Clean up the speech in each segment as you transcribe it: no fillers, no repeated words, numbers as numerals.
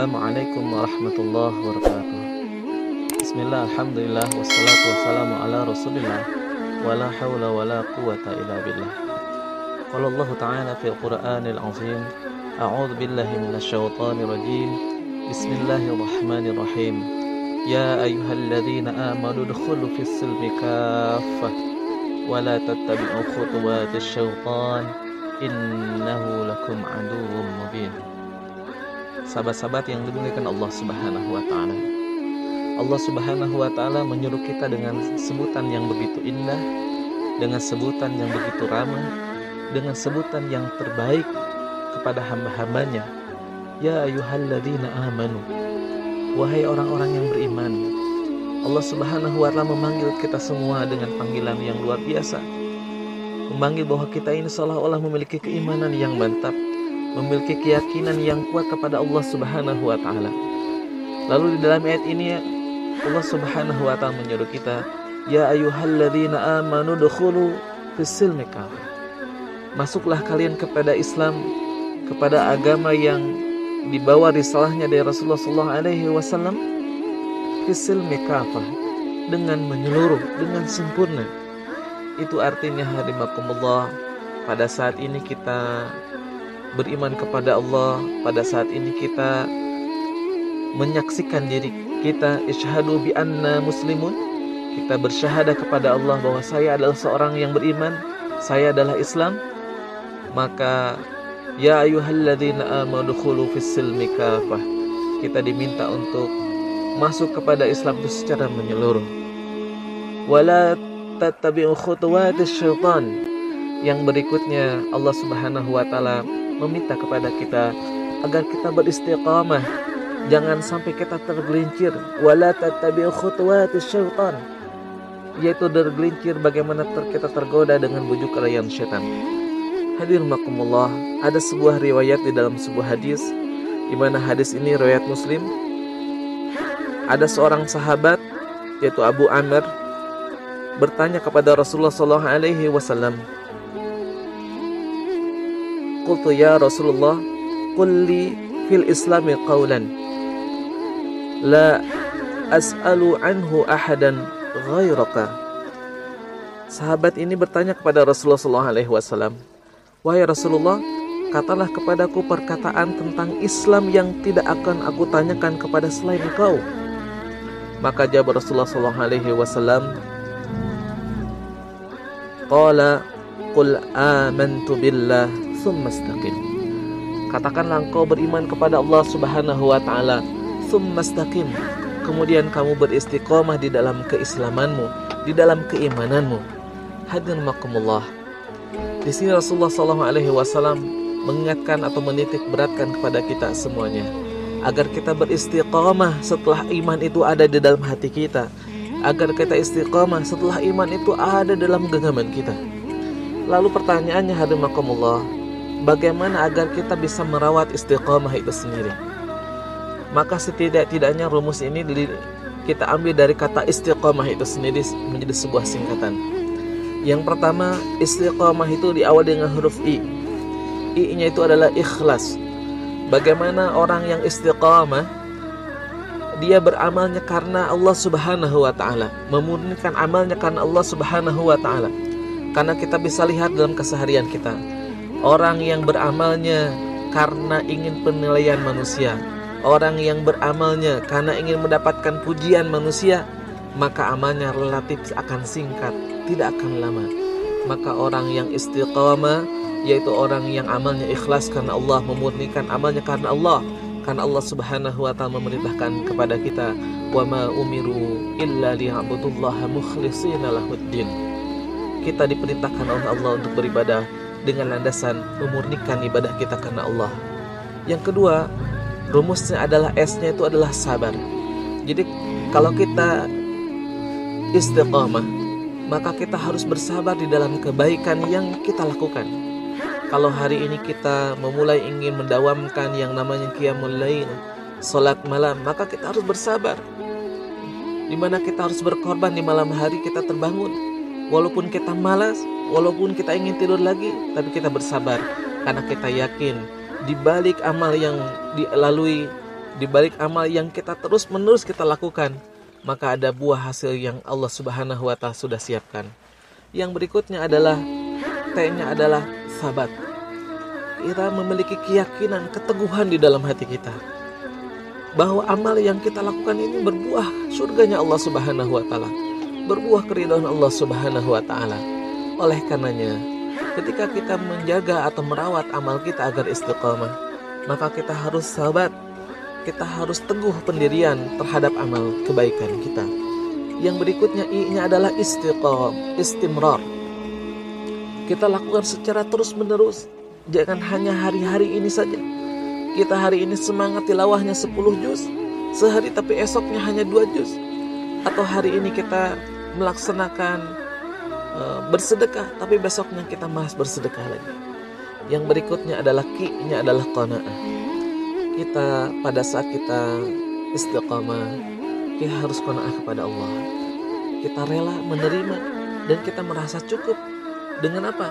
Assalamualaikum warahmatullahi wabarakatuh. Bismillah, alhamdulillah, wassalatu wassalamu ala rasulillah, wala hawla wala quwata illa billah. Qala Allah ta'ala fil Qur'anil azim, a'udzu billahi minasyaitonir rajim. Bismillahirrahmanirrahim. Ya ayyuhalladzina amanu udkhulu fis silmi kaffah wa la tattabi'u khutuwatis syaitan innahu lakum aduwwum mubin. Sahabat-sahabat yang dimuliakan Allah Subhanahu wa taala. Allah Subhanahu wa taala menyuruh kita dengan sebutan yang begitu indah, dengan sebutan yang begitu ramah, dengan sebutan yang terbaik kepada hamba-hambanya. Ya ayyuhalladzina amanu. Wahai orang-orang yang beriman. Allah Subhanahu wa taala memanggil kita semua dengan panggilan yang luar biasa. Memanggil bahwa kita ini seolah-olah memiliki keimanan yang mantap, memiliki keyakinan yang kuat kepada Allah Subhanahu wa taala. Lalu di dalam ayat ini Allah Subhanahu wa taala menyuruh kita, ya ayyuhalladzina amanu dukhulu fis-silmi kafah. Masuklah kalian kepada Islam, kepada agama yang dibawa risalahnya dari Rasulullah sallallahu alaihi wasallam, fis-silmi kafah, dengan menyeluruh, dengan sempurna. Itu artinya hadimakumullah, pada saat ini kita beriman kepada Allah, pada saat ini kita menyaksikan diri kita isyhadu bi anna muslimun, kita bersyahadah kepada Allah bahwa saya adalah seorang yang beriman, saya adalah Islam. Maka ya ayyuhalladzina amanu dukhulu fis-silmi kafah, kita diminta untuk masuk kepada Islam itu secara menyeluruh. Wala tattabi'u khutuwatis syaitan. Yang berikutnya Allah Subhanahu wa taala meminta kepada kita agar kita beristiqamah, jangan sampai kita tergelincir. Wala tattabi'u khutuwatis syaitan, yaitu tergelincir bagaimana kita tergoda dengan bujuk rayu syaitan. Hadirin rahimakumullah, ada sebuah riwayat di dalam sebuah hadis, di mana hadis ini riwayat Muslim. Ada seorang sahabat yaitu Abu Amr bertanya kepada Rasulullah sallallahu alaihi wasallam, qultu ya Rasulullah, qul li fil islami qawlan la as'alu anhu ahadan ghairaka. Sahabat ini bertanya kepada Rasulullah sallallahu alaihi wasallam, wahai Rasulullah, katalah kepadaku perkataan tentang Islam yang tidak akan aku tanyakan kepada selain engkau. Maka jawab Rasulullah sallallahu alaihi wasallam, qala qul amantu billah tsumma istaqim. Katakanlah engkau beriman kepada Allah Subhanahu wa taala, tsumma istaqim, kemudian kamu beristiqomah di dalam keislamanmu, di dalam keimananmu. Hadirin rahimakumullah. Di sini Rasulullah sallallahu alaihi wasallam mengingatkan atau menitik beratkan kepada kita semuanya agar kita beristiqomah setelah iman itu ada di dalam hati kita, agar kita istiqomah setelah iman itu ada dalam genggaman kita. Lalu pertanyaannya hadirin rahimakumullah, bagaimana agar kita bisa merawat istiqomah itu sendiri? Maka setidak-tidaknya rumus ini kita ambil dari kata istiqomah itu sendiri menjadi sebuah singkatan. Yang pertama, istiqomah itu diawali dengan huruf I. I-nya itu adalah ikhlas. Bagaimana orang yang istiqomah, dia beramalnya karena Allah Subhanahu wa taala, memurnikan amalnya karena Allah Subhanahu wa taala. Karena kita bisa lihat dalam keseharian kita, orang yang beramalnya karena ingin penilaian manusia, orang yang beramalnya karena ingin mendapatkan pujian manusia, maka amalnya relatif akan singkat, tidak akan lama. Maka orang yang istiqamah, yaitu orang yang amalnya ikhlas karena Allah, memurnikan amalnya karena Allah. Karena Allah Subhanahu wa taala memerintahkan kepada kita, wa ma umiru illa liya'budullaha mukhlishina lahuddin. Kita diperintahkan oleh Allah untuk beribadah dengan landasan memurnikan ibadah kita karena Allah. Yang kedua, rumusnya adalah S-nya itu adalah sabar. Jadi kalau kita istiqamah, maka kita harus bersabar di dalam kebaikan yang kita lakukan. Kalau hari ini kita memulai ingin mendawamkan yang namanya qiyamul lail, salat malam, maka kita harus bersabar. Di mana kita harus berkorban di malam hari kita terbangun. Walaupun kita malas, walaupun kita ingin tidur lagi, tapi kita bersabar karena kita yakin di balik amal yang dilalui, di balik amal yang kita terus-menerus kita lakukan, maka ada buah hasil yang Allah Subhanahu wa Ta'ala sudah siapkan. Yang berikutnya adalah T-nya adalah sabat. Kita memiliki keyakinan, keteguhan di dalam hati kita bahwa amal yang kita lakukan ini berbuah surganya Allah Subhanahu wa Ta'ala, berbuah keridhaan Allah Subhanahu wa Ta'ala. Oleh karenanya, ketika kita menjaga atau merawat amal kita agar istiqamah, maka kita harus sabat, kita harus teguh pendirian terhadap amal kebaikan kita. Yang berikutnya I-nya adalah istimrar. Kita lakukan secara terus-menerus. Jangan hanya hari-hari ini saja. Kita hari ini semangat tilawahnya 10 juz sehari, tapi esoknya hanya 2 juz. Atau hari ini kita melaksanakan bersedekah, tapi besoknya kita malas bersedekah lagi. Yang berikutnya adalah Q-nya adalah qanaah. Kita pada saat kita istiqamah, kita harus qanaah kepada Allah. Kita rela menerima dan kita merasa cukup. Dengan apa?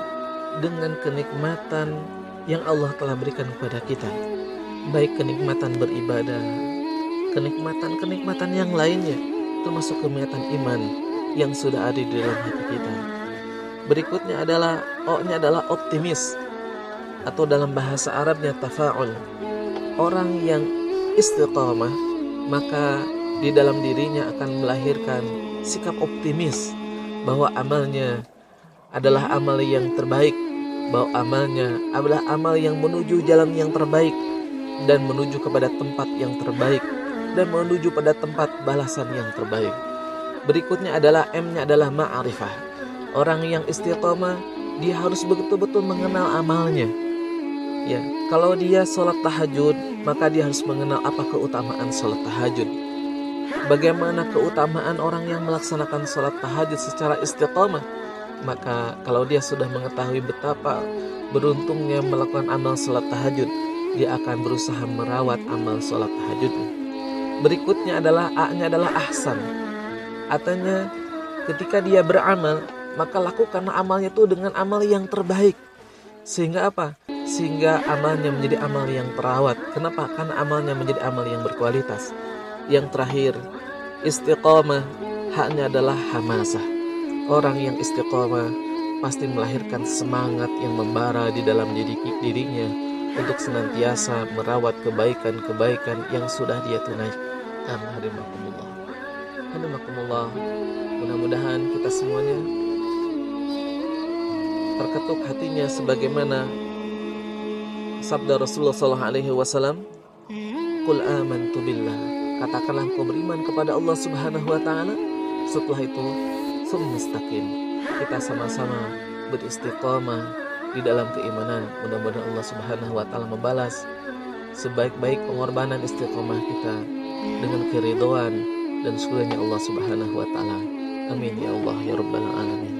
Dengan kenikmatan yang Allah telah berikan kepada kita, baik kenikmatan beribadah, kenikmatan yang lainnya, termasuk kenikmatan iman yang sudah ada di dalam hati kita. Berikutnya adalah O-nya adalah optimis, atau dalam bahasa Arabnya tafa'ul. Orang yang istiqamah, maka di dalam dirinya akan melahirkan sikap optimis bahwa amalnya adalah amal yang terbaik, bahwa amalnya adalah amal yang menuju jalan yang terbaik dan menuju kepada tempat yang terbaik dan menuju pada tempat balasan yang terbaik. Berikutnya adalah M-nya adalah ma'rifah. Orang yang istiqamah, dia harus betul-betul mengenal amalnya. Ya, kalau dia sholat tahajud, maka dia harus mengenal apa keutamaan sholat tahajud. Bagaimana keutamaan orang yang melaksanakan sholat tahajud secara istiqamah. Maka kalau dia sudah mengetahui betapa beruntungnya melakukan amal sholat tahajud, dia akan berusaha merawat amal sholat tahajudnya. Berikutnya adalah A-nya adalah ahsan. Artinya ketika dia beramal, maka lakukan amalnya itu dengan amal yang terbaik. Sehingga apa? Sehingga amalnya menjadi amal yang terawat. Kenapa? Karena amalnya menjadi amal yang berkualitas. Yang terakhir, istiqamah, haknya adalah hamasah. Orang yang istiqamah pasti melahirkan semangat yang membara di dalam dirinya untuk senantiasa merawat kebaikan-kebaikan yang sudah dia tunaikan. Hadimakumullah. Mudah-mudahan kita semuanya terketuk hatinya sebagaimana sabda Rasulullah SAW, Qul amantu billah. Katakanlah engkau beriman kepada Allah Subhanahu wa Ta'ala. Setelah itu mustaqim. Kita sama-sama beristiqamah di dalam keimanan. Mudah-mudahan Allah Subhanahu wa Ta'ala membalas sebaik-baik pengorbanan istiqamah kita dengan keridhaan dan syukurnya Allah Subhanahu wa Ta'ala. Amin ya Allah ya Rabbal alamin.